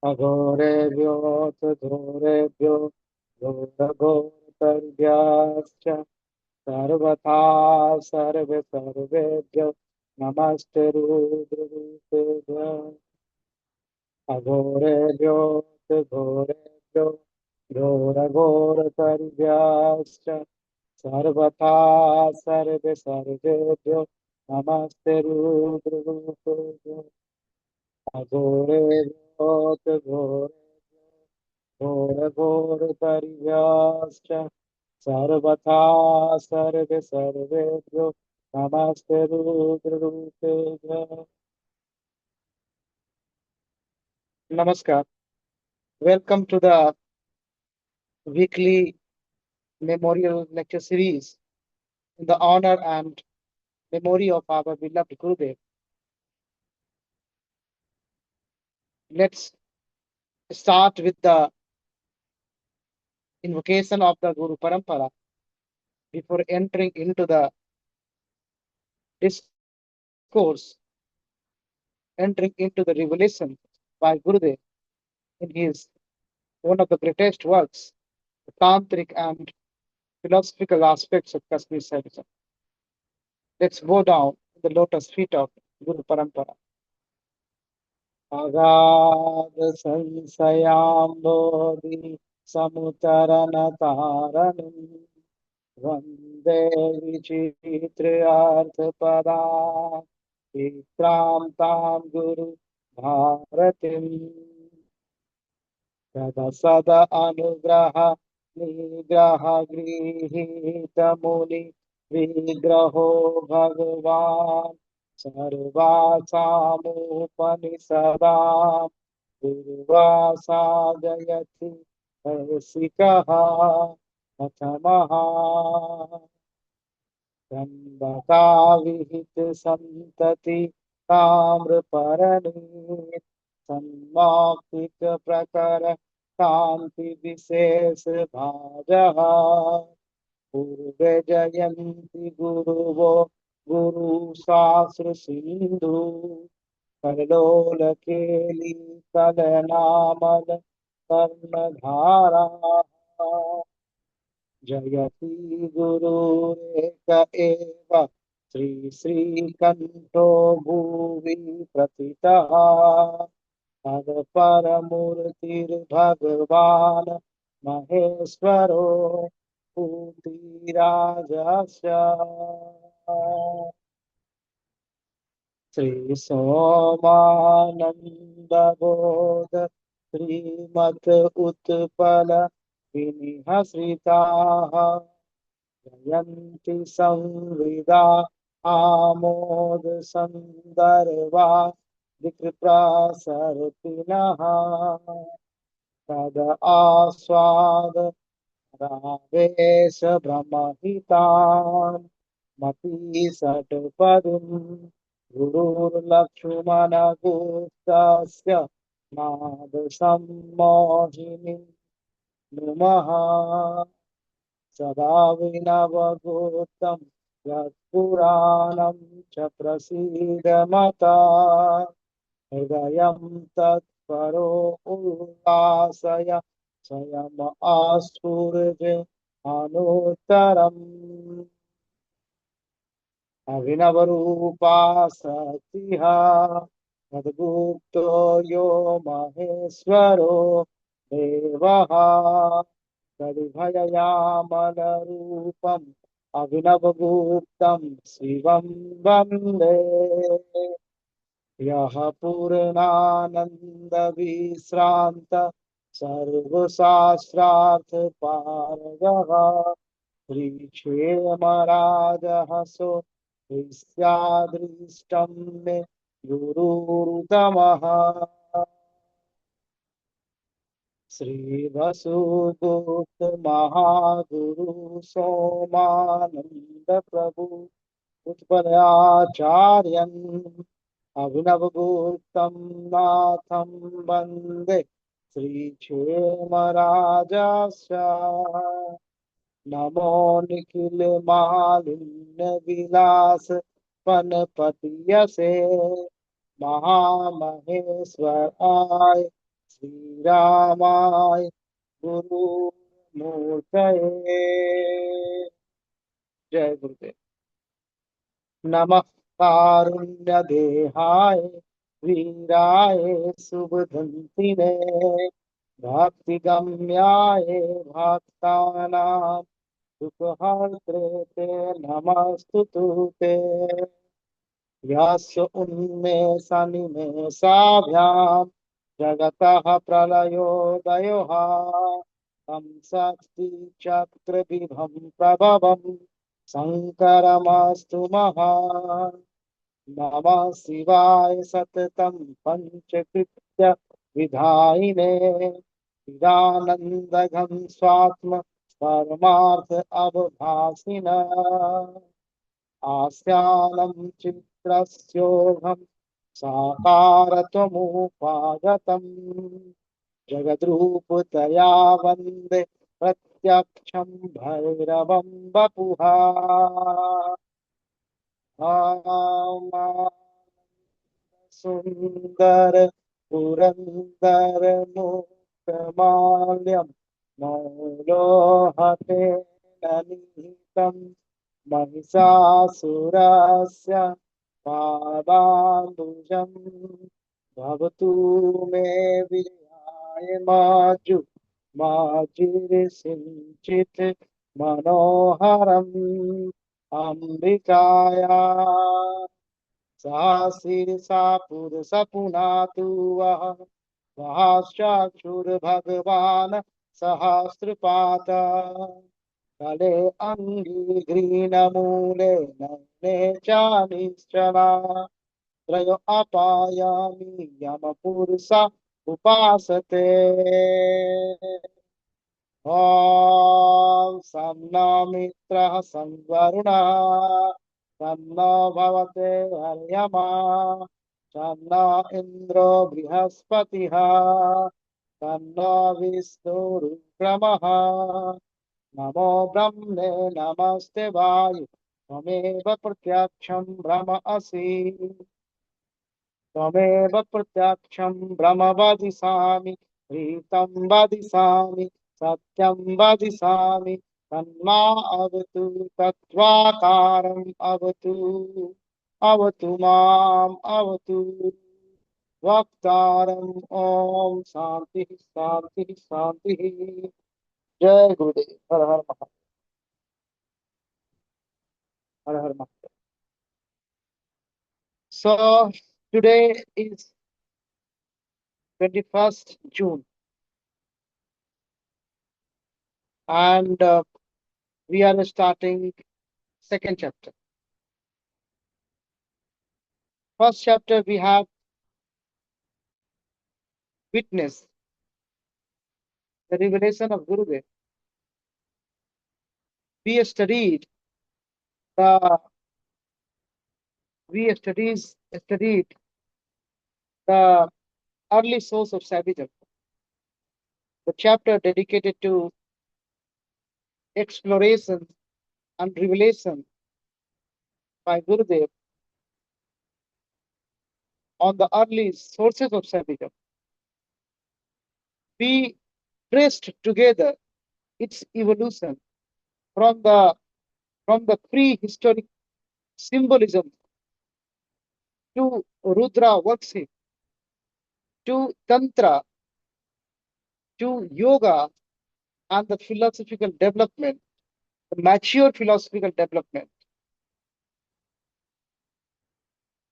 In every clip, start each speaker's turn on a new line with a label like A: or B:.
A: अघोरेभ्योऽथ घोरेभ्यो घोरघोरतर्भ्यश्च सर्वथा सर्वेभ्यो नमस्ते रुद्ररूपेभ्यः। अघोरेभ्योऽथ घोरेभ्यो घोरघोरतर्भ्यश्च सर्वथा सर्वेभ्यो नमस्ते रुद्ररूपेभ्यः। अघोरेभ्योऽथ घोरघोरतर्भ्यश्च सर्वथा सर्वेभ्यो नमस्ते रुद्ररूपेभ्यः। Namaskar. Welcome to the weekly memorial lecture series in the honor and memory of our beloved Gurudev. Let's start with the invocation of the Guru Parampara before entering into the discourse, entering into the revelation by Gurudev in his one of the greatest works, the Tantric and philosophical aspects of Kasmir ShaIVISM. Let's bow down in the lotus feet of Guru Parampara. अगाध संशयाम्बोधि समुतरणतारणिं वन्दे विचित्र्यार्थपदा विक्रान्तां गुरु भारतीम् सदा सदा अनुग्रह निग्रह गृहीतमुनि विग्रहो भगवान् सर्वासामुपनिषदां पूर्वासा जयति रसिकः प्रथमः त्र्यम्बका विहित संतति ताम्रपर्णी सन्मार्गिक प्रकर कांति विशेष भाजः पूर्वे जयन्ति गुरुवो गुरु शास्त्र सिंधु करलोल केली कलनामल कर्णधारा जयति गुरुरेक एव श्री श्रीकण्ठो भुवि प्रथितः तद परमूर्तिर्भगवान् महेश्वरो पूतिराजस्य श्री सोमानंद बोध श्रीमत उत्पल विनिहश्रिताः जयन्ति संविदा आमोद संदर्भा विकृप्रसर्पिणः तद आस्वाद रावेश ब्रह्महितान् मति षट्पदीं गुरुर्लक्ष्मण गुप्तस्य नाद सम्मोहिनीं नुमः सदा विनवगुप्तं यत्पुराणं च प्रसीदमता हृदयं तत्परो उल्लासय स्वयम् आस्फुरति अनुत्तरम् अभिनवरूपा सतिः तद्गुप्तो यो महेश्वरो देवः तद्भययामलरूपम् अभिनवगुप्तं शिवं वन्दे यः पूर्णानन्दविश्रान्त सर्वशास्त्रार्थ पारगः श्रीक्षेमराजः सो विस्यादृष्टं मे गुरुतमः श्रीवसुगुप्त महागुरु सोमानंद प्रभु उत्पलाचार्यन् अभिनवगुप्तं नाथं वन्दे श्रीक्षेमराजस्य नमो निखिल मालिन्य विलास पनपतियसे महामहेश्वराय श्रीरामाय गुरुमूर्तये जय गुरुदेव। नमः कारुण्यदेहाय वीराय शुभदन्तिने भक्तिगम्याय भक्तानां सुखहर्त्रे ते नमस्तुते ते। यस्य उन्मेषनिमेषाभ्यां जगतः प्रलयोदयः तं शक्तिचक्रविभं प्रभवं शङ्करमस्तु महान्। नमः शिवाय सततं पंचकृत्य विधायिने चिदानन्दघं स्वात्म परमार्थ अवभासिन आस्यानं चित्रस्योऽहं साकारत्वमुपागतं जगद्रूपतया वन्दे प्रत्यक्षं भैरवं वपुः सुंदर पुरंदर मुक्तमाल्यम मौलोहते ननिहितं महिषासुरस्य पादाम्बुजं भवतु मे विजयाय माजु माजिरसिंचित मनोहरम् अम्बिकाया सहसीर्षा पुरुष पुनातु वः सहस्राक्षुर्भगवान् सहस्रपात कले अङ्घ्रिग्रीणमूले नयने च निश्चला त्रयो अपायामि यमपुरुषा उपासते ॐ सन्नो मित्रः संवरुणः सन्नो भवते हर्यमा सन्नो इन्द्रो बृहस्पतिः सन्नो विष्णुरुक्रमः नमो ब्रह्मणे नमस्ते वायु त्वमेव प्रत्यक्षं ब्रह्म असि त्वमेव प्रत्यक्षं ब्रह्म वदिष्यामि ह्रीतं वदिष्यामि सत्यं वदिष्यामि तन्मा अवतु तत्त्वाकारम् अवतु अवतु माम् अवतु वक्तारम्। ओम शांति शांति शांति। जय गुरुदेव। हर हर महादेव। हर हर Mahadev. So today is 21st June and we are starting second chapter. First chapter we have witnessed the revelation of Gurudev. We studied the studied the early source of Shaivism, the chapter dedicated to exploration and revelation by Gurudev on the early sources of Shaivism. We traced together its evolution from the prehistoric symbolism to Rudra worship to Tantra to yoga and the philosophical development, the mature philosophical development,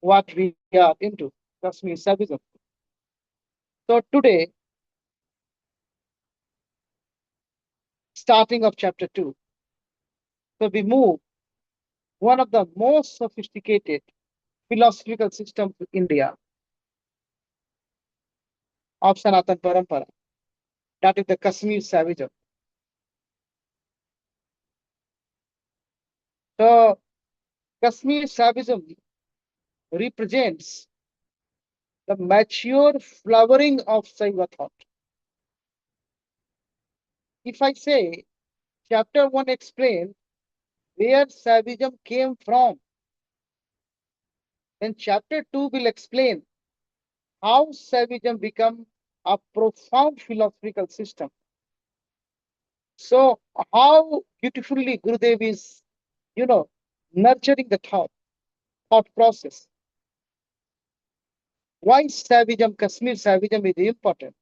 A: what we are into, Kasmir ShavismI. So today, starting of chapter 2, so we move one of the most sophisticated philosophical systems in India of Sanatan Parampara, that is the Kasmir ShavismI. So Kasmir ShavismI represents the mature flowering of Shaiva thought. If I say chapter 1 explains where Shaivism came from, then chapter 2 will explain how Shaivism become a profound philosophical system. So how beautifully Gurudev is, nurturing the thought process. Why Saivism, Kashmir Saivism is important?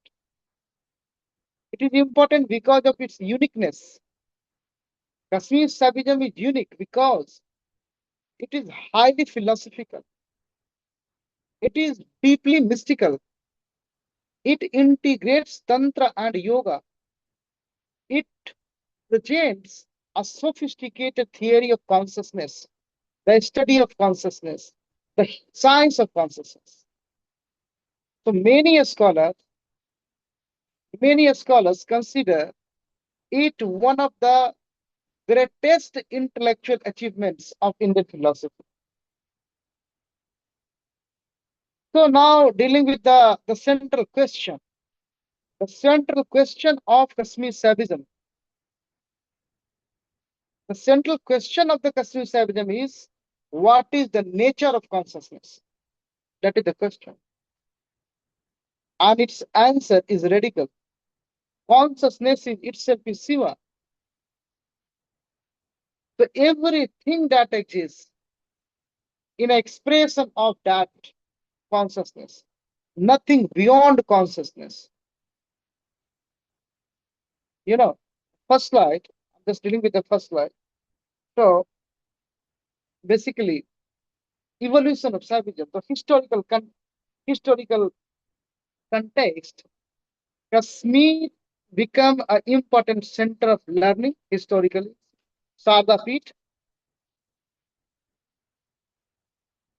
A: It is important because of its uniqueness. Kashmir Saivism is unique because it is highly philosophical. It is deeply mystical. It integrates Tantra and Yoga. It presents a sophisticated theory of consciousness, the study of consciousness, the science of consciousness. So many scholars consider it one of the greatest intellectual achievements of Indian philosophy. So now dealing with the central question. The central question of Kashmir Saivism. The central question of the Kashmir Saivism is, what is the nature of consciousness? That is the question. And its answer is radical. Consciousness in itself is Shiva. So everything that exists in expression of that consciousness, nothing beyond consciousness. First slide, I'm just dealing with the first slide. So basically, evolution of Saivism, the historical context, Kashmir become an important center of learning historically. Sarda Peeth,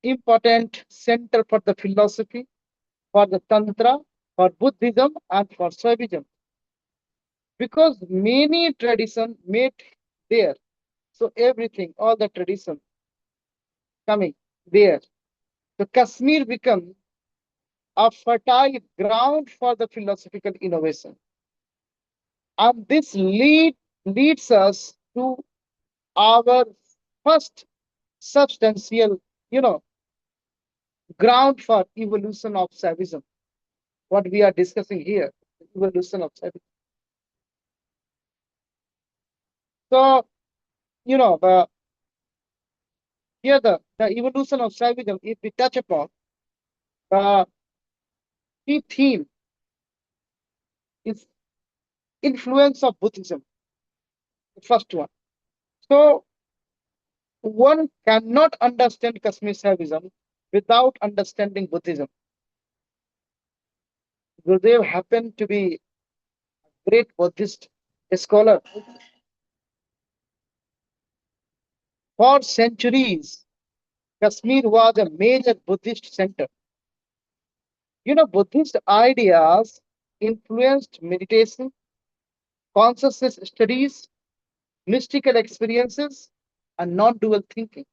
A: important center for the philosophy, for the Tantra, for Buddhism, and for Shaivism. Because many traditions made there. So everything, all the tradition coming there. So Kashmir become a fertile ground for the philosophical innovation. And this leads us to our first substantial, ground for evolution of Shaivism. What we are discussing here, evolution of Shaivism. So, here the evolution of Shaivism, if we touch upon, the key theme is influence of Buddhism, the first one. So one cannot understand Kashmir Shaivism without understanding Buddhism. Gurudev happened to be a great Buddhist scholar. For centuries, Kashmir was a major Buddhist center. Buddhist ideas influenced meditation, consciousness studies, mystical experiences, and non-dual thinking.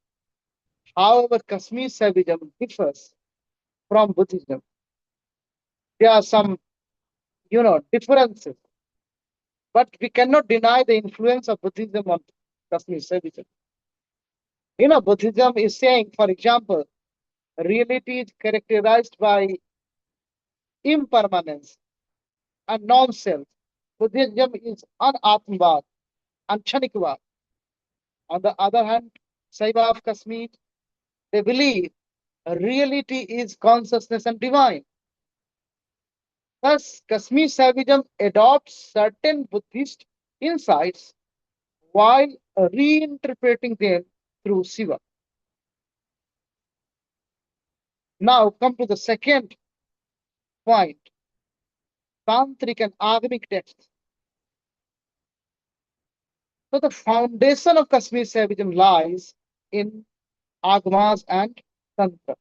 A: However, Kashmir Shaivism differs from Buddhism. There are some, differences, but we cannot deny the influence of Buddhism on Kashmir Shaivism. Buddhism is saying, for example, reality is characterized by impermanence and non-self. Buddhism is anatmavad and kshanikvad. On the other hand, Saiva of Kashmir, they believe reality is consciousness and divine. Thus, Kashmir Saivism adopts certain Buddhist insights while reinterpreting them through Shiva. Now, come to the second point, Tantric and Agamic texts. So, the foundation of Kashmir Saivism lies in Agamas and Tantra.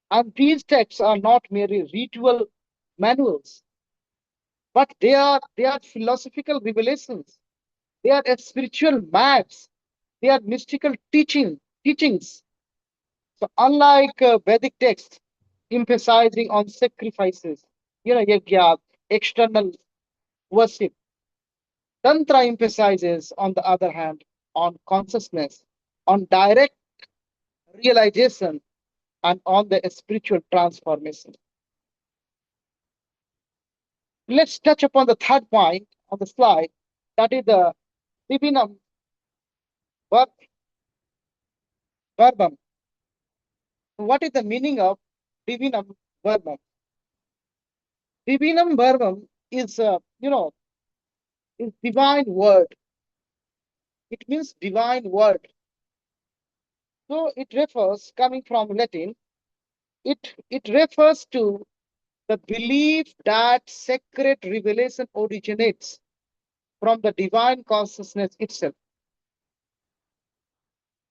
A: And these texts are not merely ritual manuals, but they are philosophical revelations. They are spiritual maps. They are mystical teachings. So unlike Vedic texts emphasizing on sacrifices, yajna, external worship, Tantra emphasizes, on the other hand, on consciousness, on direct realization, and on the spiritual transformation. Let's touch upon the third point on the slide, that is the divinum verbum. What is the meaning of divinum verbum? Divinum verbum is, is divine word. It means divine word. So it refers, coming from Latin, it refers to the belief that sacred revelation originates from the divine consciousness itself.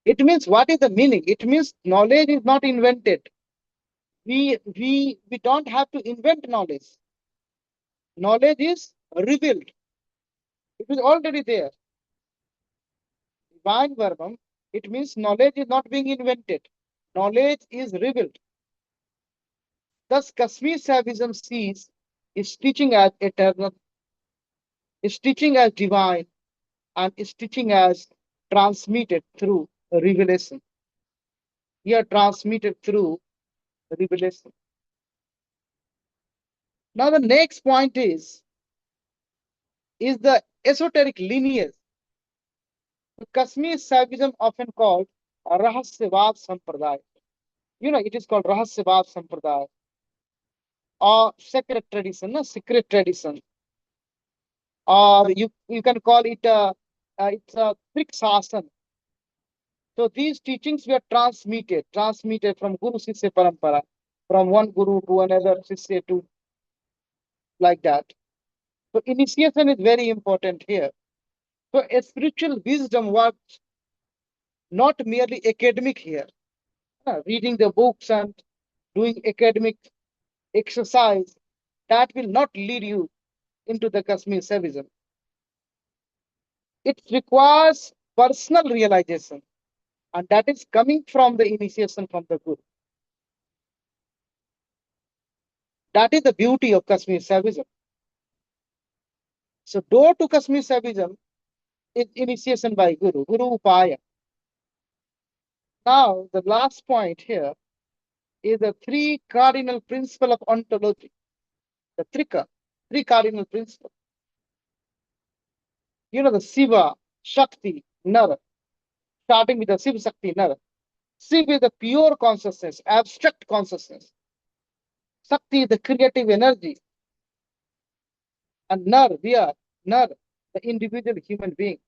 A: It means, what is the meaning? It means knowledge is not invented. We don't have to invent knowledge. Knowledge is revealed. It is already there. Divine verbum, it means knowledge is not being invented. Knowledge is revealed. Thus, Kasmir Shaivism sees is teaching as eternal, is teaching as divine, and is teaching as transmitted through revelation. Here, transmitted through revelation. Now, the next point is the esoteric lineage. Kasmir Shaivism, often called Rahasyavad Sampradaya. It is called Rahasyavad Sampradaya, or secret tradition, secret tradition. Or you can call it it's a Trikshasan. So these teachings were transmitted from Guru Sisya Parampara, from one Guru to another Sisya to like that. So initiation is very important here. So a spiritual wisdom was not merely academic here. Reading the books and doing academic exercise, that will not lead you into the Kasmir Shaivism. It requires personal realization, and that is coming from the initiation from the Guru. That is the beauty of Kasmir Shaivism. So door to Kasmir Shaivism is initiation by Guru Upaya. Now, the last point here is the three cardinal principles of ontology. The three cardinal principles. The Shiva, Shakti, Nara. Starting with the Shiva, Shakti, Nara. Shiva is the pure consciousness, abstract consciousness. Shakti is the creative energy. And Nar, the individual human being.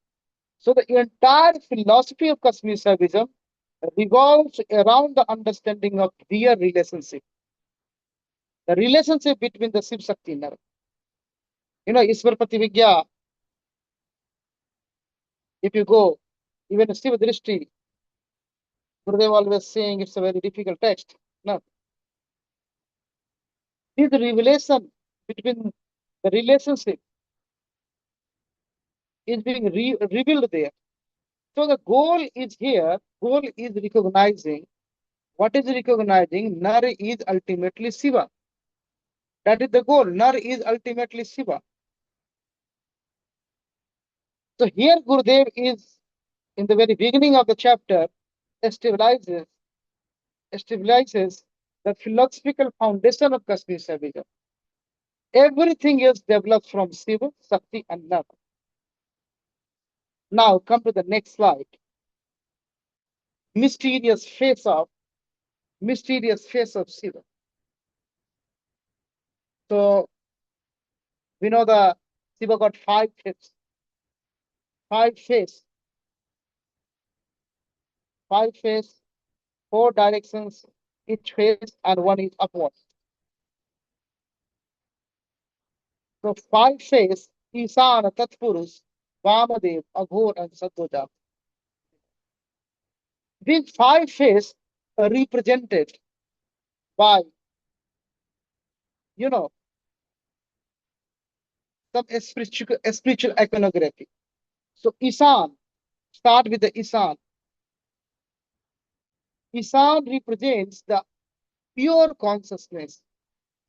A: So the entire philosophy of Kasmir Shaivism revolves around the understanding of their relationship. The relationship between the Shiv Shakti Nar. Iswar Prativigya, if you go, even Shiva Drishti, Gurudev always saying it's a very difficult text. No. This revelation between the relationship is being revealed there. So the goal is recognizing. What is recognizing? Nar is ultimately Shiva. That is the goal. Nar is ultimately Shiva. So here Gurudev is, in the very beginning of the chapter, stabilizes the philosophical foundation of Kasmir Shaivism. Everything is developed from Shiva, Shakti, and Nar. Now come to the next slide. Mysterious face of Shiva. So we know the Shiva got 5 faces. 5 face, 4 directions, each face, and one is upwards. So 5 face, Isana, Tatpurus, Vamadev, Aghor, and Sadhuja. These 5 face are represented by, some spiritual iconography. So Isan, start with the Isan. Isan represents the pure consciousness,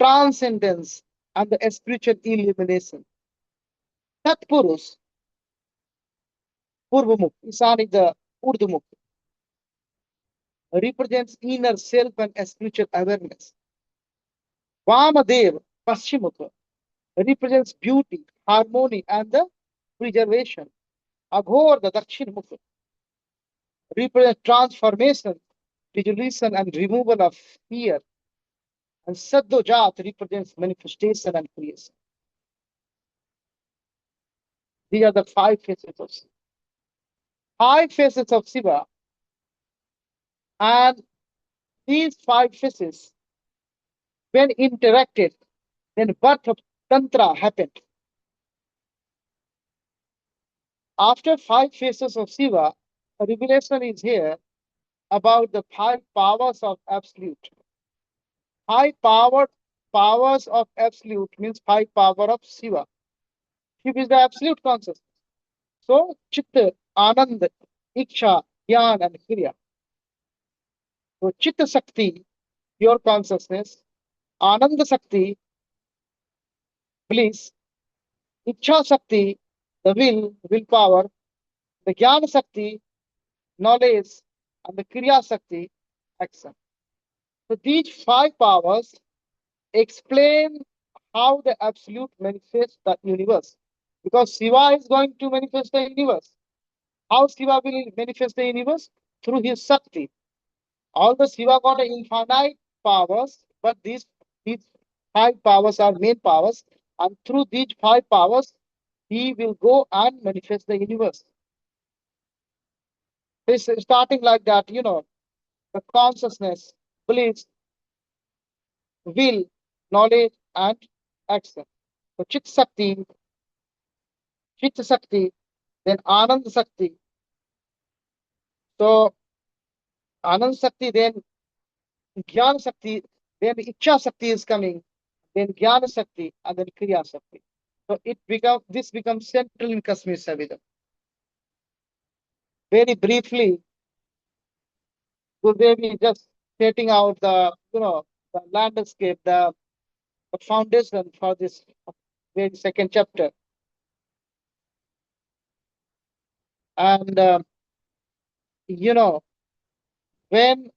A: transcendence, and the spiritual illumination. Tatpurus, Purvamukh, Isan is the Urdhumukh, represents inner self and spiritual awareness. Vamadev, Paschimukha, represents beauty, harmony, and the preservation. Aghor, the Dakshin Mukh, represents transformation, resolution, and removal of fear. And Saddojat represents manifestation and creation. These are the five faces of Shiva. Five faces of Shiva. And these five faces, when interacted, then birth of Tantra happened. After five faces of Shiva, a revelation is here about the five powers of Absolute. Five powers of Absolute means five power of Shiva. Shiva is the Absolute consciousness. So, Chitta, Anand, Iksha, Jnana, and Kriya. So, Chitta Sakti, pure consciousness, Ananda Sakti, bliss, Iksha Sakti, the willpower, the Jnana Sakti, knowledge, and the Kriya Sakti, action. So these five powers explain how the Absolute manifests the universe. Because Shiva is going to manifest the universe. How Shiva will manifest the universe? Through his Sakti. Although Shiva got infinite powers, but these five powers are main powers, and through these five powers, he will go and manifest the universe. It's starting like that, the consciousness, bliss, will, knowledge, and action. So Chit Sakti, then Anand Sakti. So Anand Sakti, then Jnana Sakti, then Ichha Sakti is coming, then Jnana Sakti, and then Kriya Sakti. So this becomes central in Kashmir Shaivism. Very briefly, Gurudev is just setting out the landscape, the foundation for this very second chapter. And when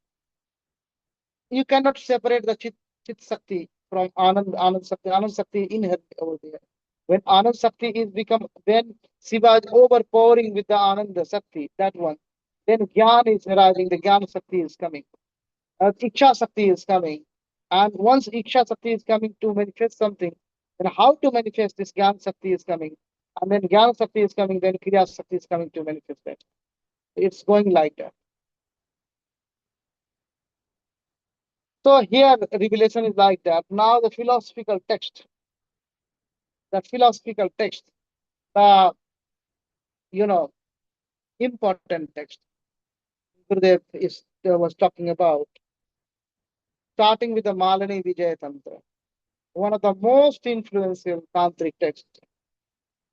A: you cannot separate the Chit Sakti from Anand Sakti inherent over there. When Anand Sakti is become, when Shiva is overpowering with the Ananda Sakti, that one, then Gyan is arising, the Gyan Sakti is coming. Iksha Sakti is coming. And once Iksha Sakti is coming to manifest something, then how to manifest this Gyan Sakti is coming. And then Gyan Sakti is coming, then Kriya Sakti is coming to manifest that. It's going like that. So here revelation is like that. Now the philosophical text, the important text Gurudev was talking about, starting with the Malini Vijaya Tantra, one of the most influential tantric texts.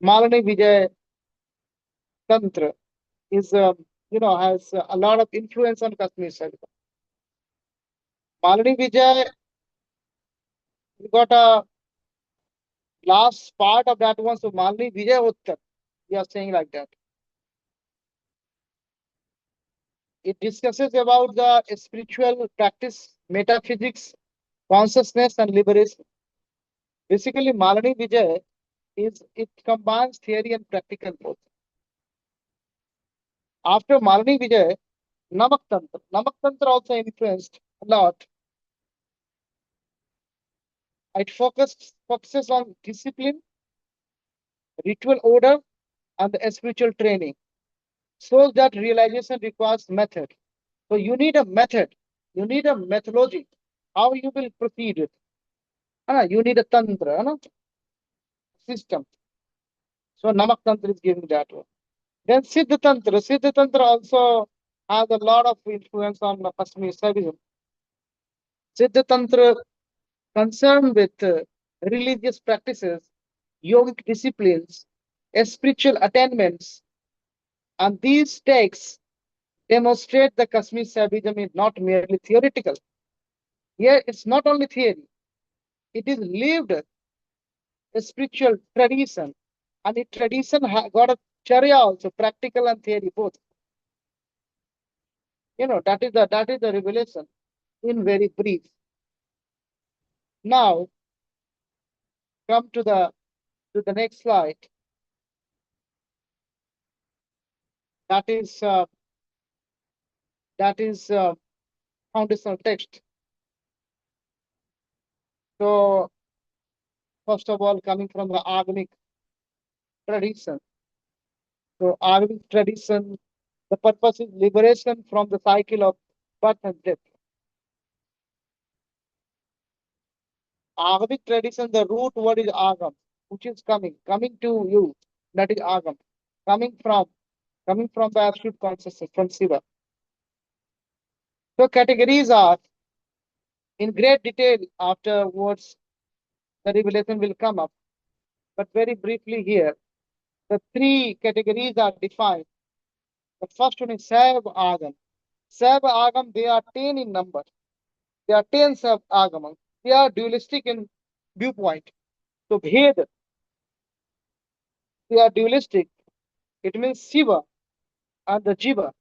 A: Malini Vijaya Tantra is, has a lot of influence on Kashmir Shaivism. Malini Vijaya, we got a last part of that one, so Malini Vijaya Uttar, we are saying like that. It discusses about the spiritual practice, metaphysics, consciousness, and liberation. Basically, Malini Vijay it combines theory and practical both. After Malini Vijay, Namak Tantra. Namak Tantra also influenced a lot. It focuses on discipline, ritual order, and the spiritual training. So that realization requires method. So you need a method. You need a methodology. How you will proceed it. You need a tantra, system. So Namak Tantra is giving that one. Then Siddha Tantra. Siddha Tantra also has a lot of influence on Kashmir Shaivism. Siddha Tantra concerned with religious practices, yogic disciplines, spiritual attainments, and these texts demonstrate the Kashmir Shaivism is not merely theoretical. Here, it's not only theory; it is lived spiritual tradition, and the tradition got a charya also, practical and theory both. That is the revelation in very brief. Now, come to the next slide. That is foundational text. So first of all, coming from the Agamic tradition. So Agamic tradition, the purpose is liberation from the cycle of birth and death. Agamic tradition, the root word is Agam, which is coming to you. That is Agam, coming from the absolute consciousness, from Shiva. So categories are in great detail afterwards. The revelation will come up, but very briefly here, the three categories are defined. The first one is Sav Agam. Sav Agam, they are 10 in number. There are 10 Sav Agam. They are dualistic in viewpoint. So Bhed, they are dualistic. It means Shiva and the Jiva.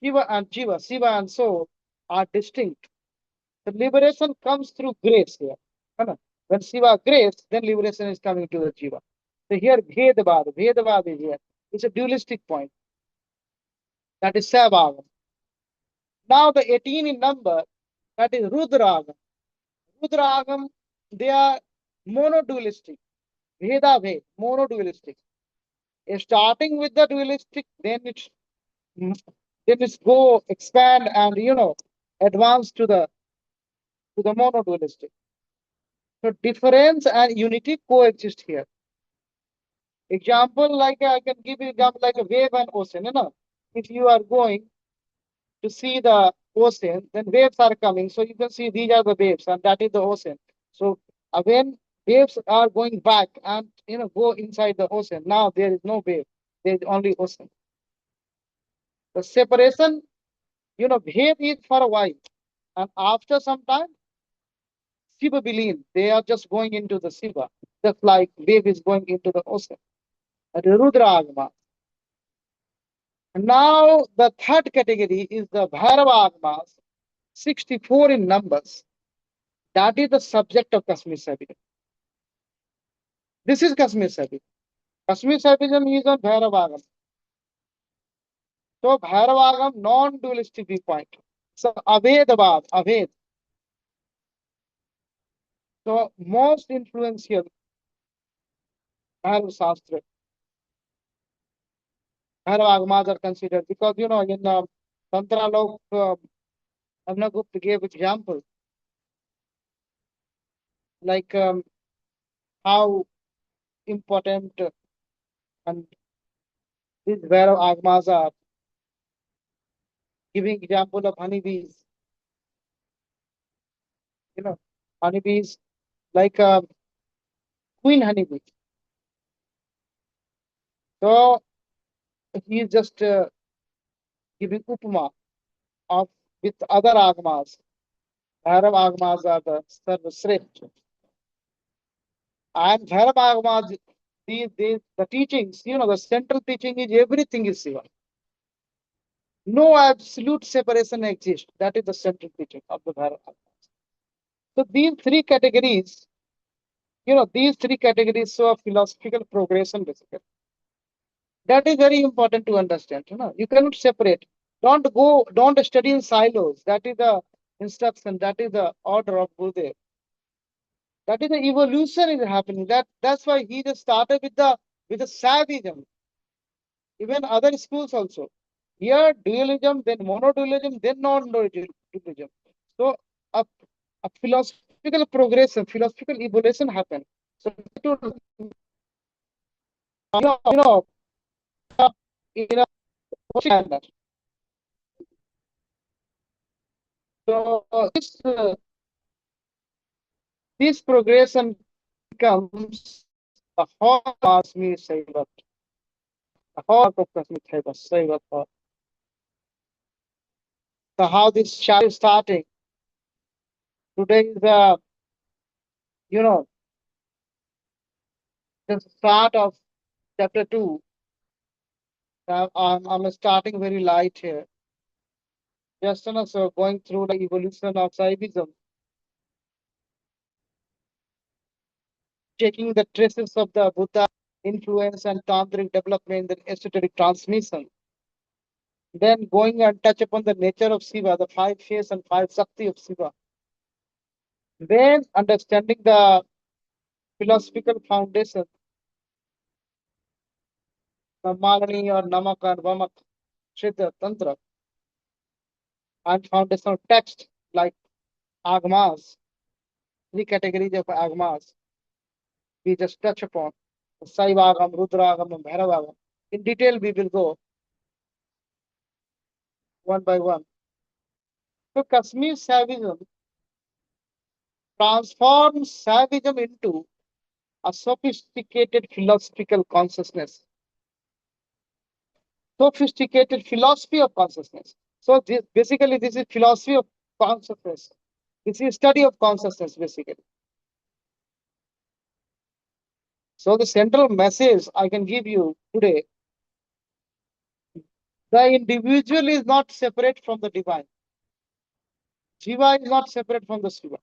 A: Shiva and Jiva, Shiva and soul are distinct. The liberation comes through grace here. When Shiva grace, then liberation is coming to the Jiva. So here Bhedavad is here. It's a dualistic point. That is Savagam. Now the 18 in number, that is Rudragam. Rudragam, they are monodualistic. Bheda Bhed, monodualistic. Starting with the dualistic, then it's go expand and advance to the monodualistic. So difference and unity coexist here. Example, like I can give you example like a wave and ocean. If you are going to see the ocean, then waves are coming. So you can see these are the waves, and that is the ocean. So when waves are going back and go inside the ocean, now there is no wave. There is only ocean. The separation, Bhed is for a while, and after some time, Shiva Bilin, they are just going into the Shiva, just like wave is going into the ocean. That is Rudra Agama. Now the third category is the Bhairava Agamas, 64 in numbers. That is the subject of Kasmir Shaivism. This is Kasmir Shaivism. Kasmir Shaivism is on Bhairava Agam. So Bhairava Agam, non-dualistic viewpoint. So Abhed. So most influential Bhairava Shastra. Bhairava Agamas are considered because in Tantra Lok, Amnagupta gave example like how important and these Bhairava Agamas are, giving example of honeybees. Honeybees like queen honeybee. So he is just giving upama of with other agmas. Bhairav agmas are the sarvashreshth. And Bhairav agmas, the teachings, the central teaching is everything is Shiva. No absolute separation exists. That is the central teaching of the Bhairav agmas. So these three categories show a philosophical progression basically. That is very important to understand. You cannot separate. Don't study in silos. That is the instruction. That is the order of Gurudev. That is the evolution is happening. That's why he just started with the Shaivism. Even other schools also. Here dualism, then monodualism, then non-dualism. So a philosophical progression, philosophical evolution happened. So to you know, in a standard. So this progression becomes the whole Kasmir Saivat, the whole of Kasmir Saivat. So how this chapter is starting today is the start of chapter 2. I'm starting very light here. Just so going through the evolution of Shaivism. taking the traces of the Buddha influence and tantric development and esoteric transmission. Then going and touch upon the nature of Shiva, the five face and five Shakti of Shiva. Then understanding the philosophical foundation, the Malani or Namak or Vamak, Siddha, Tantra, and foundational text like Agmas, three categories of Agmas we just touch upon. Saivagam, Rudragam, and Bhairavagam. In detail, we will go one by one. So Kashmir Shaivism transforms Shaivism into a sophisticated philosophical consciousness, sophisticated philosophy of consciousness. So basically, this is philosophy of consciousness. This is study of consciousness, basically. So the central message I can give you today, the individual is not separate from the divine. Jiva is not separate from the Shiva.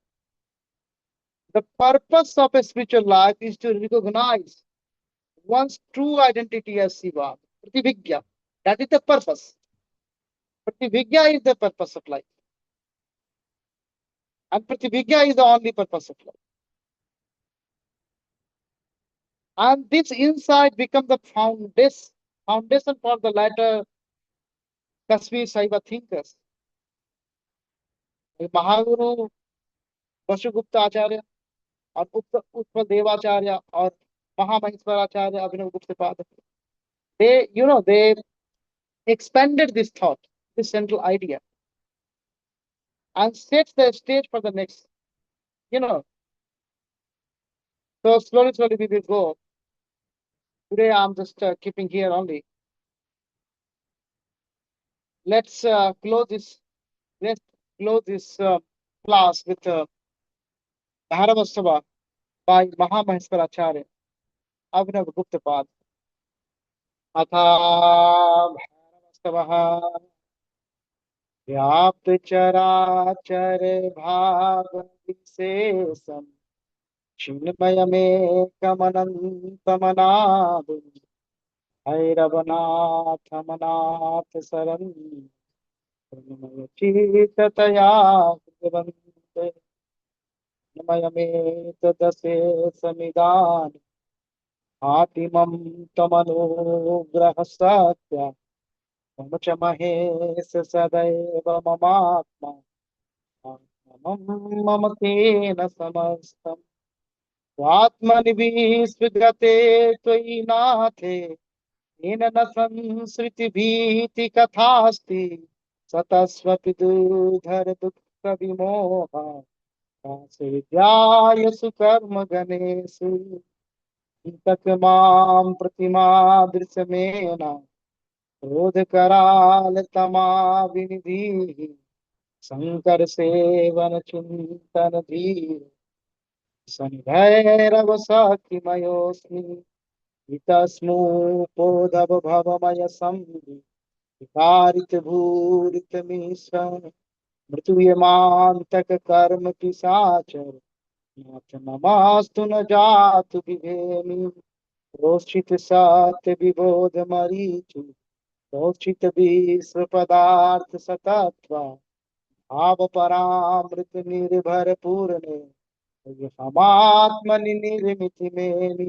A: The purpose of a spiritual life is to recognize one's true identity as Shiva, Prativigya. That is the purpose. Prativigya is the purpose of life. And Prativigya is the only purpose of life. And this insight becomes the foundation for the later Kasmir Shaiva thinkers. Mahaguru Vashugupta Acharya और उत्पल देवाचार्य और महामहेश्वराचार्य अभिनव गुप्तपाद, they expanded this thought, this central idea, and sets the stage for the next, so slowly we will go. Today I'm just keeping here only. Let's close this class with Bhairavastava by Mahamaheshwaracharya Abhinav Guptapad. Atha Bhairavastava व्याप्त चराचर भाग विशेषम चिन्मयमेकमनन्तमनाद भैरवनाथमनाथ शरण चिततया भगवन्ते नमयमेतदसे समिदान आतिमं तमनुग्रह सत्य मम च महेश सदैव ममात्मा मम तेन समस्तम् स्वात्मनिविस्वगते त्वयि नाथे येन न संसृतिभीति कथास्ति सतस्वपि दुर्धर दुःख विमोहा विद्यायसु कर्म गणेषु तक मां प्रतिमा दृश्यमेन क्रोध कराल तमा विनिधि शंकर सेवन चिंतन धीर सन्भैरव साखिमयोस्मि हितस्मूपोधव भवमय संधि विकारित भूरित मिश्र मृत्युयमांतक कर्म पिशाचर नाथ नमास्तु न जातु विभेमि रोषित सत्य विबोध मरीचु रोषित विश्व पदार्थ सतत्व भाव परामृत निर्भर पूर्ण हमात्मनि निर्मिति मेनि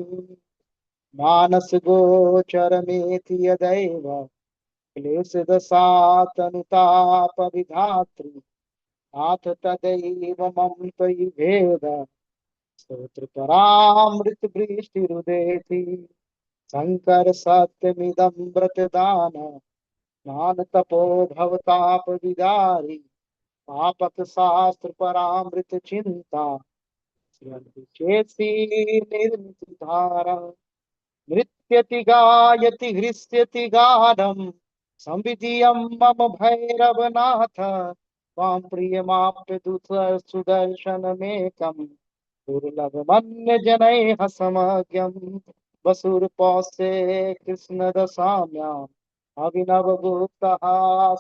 A: मानस गोचर मेति यदैव क्लेश दशातनुताप विधातृ नाथ तदैव मम त्वयि भेद स्तोत्र परामृत वृष्टि रुदेति शंकर सत्यमिदं व्रतदान स्नान तपो भवताप विदारी पापक शास्त्र परामृत चिंता चेसी निर्मित धारा नृत्यति गायति हृष्यति गाढं संविधियं मम भैरवनाथ त्वां प्रियमाप्य दुत सुदर्शनमेकं दुर्लभमन्य जनैः समज्ञं वसुरपौष्ये कृष्ण दशाम्याम् अभिनव गुप्तः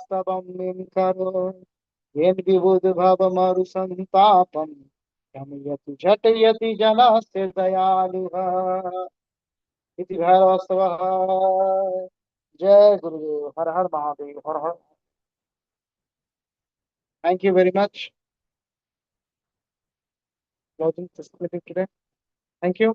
A: स्तवं निम्करो येन विबुध भव मरु संतापम् शमयति झटयति जनास्य दयालुः इति भैरवस्तवः। जय गुरुदेव। हर हर महादेव। हर हर। Thank you very much. Closing this meeting today. Thank you.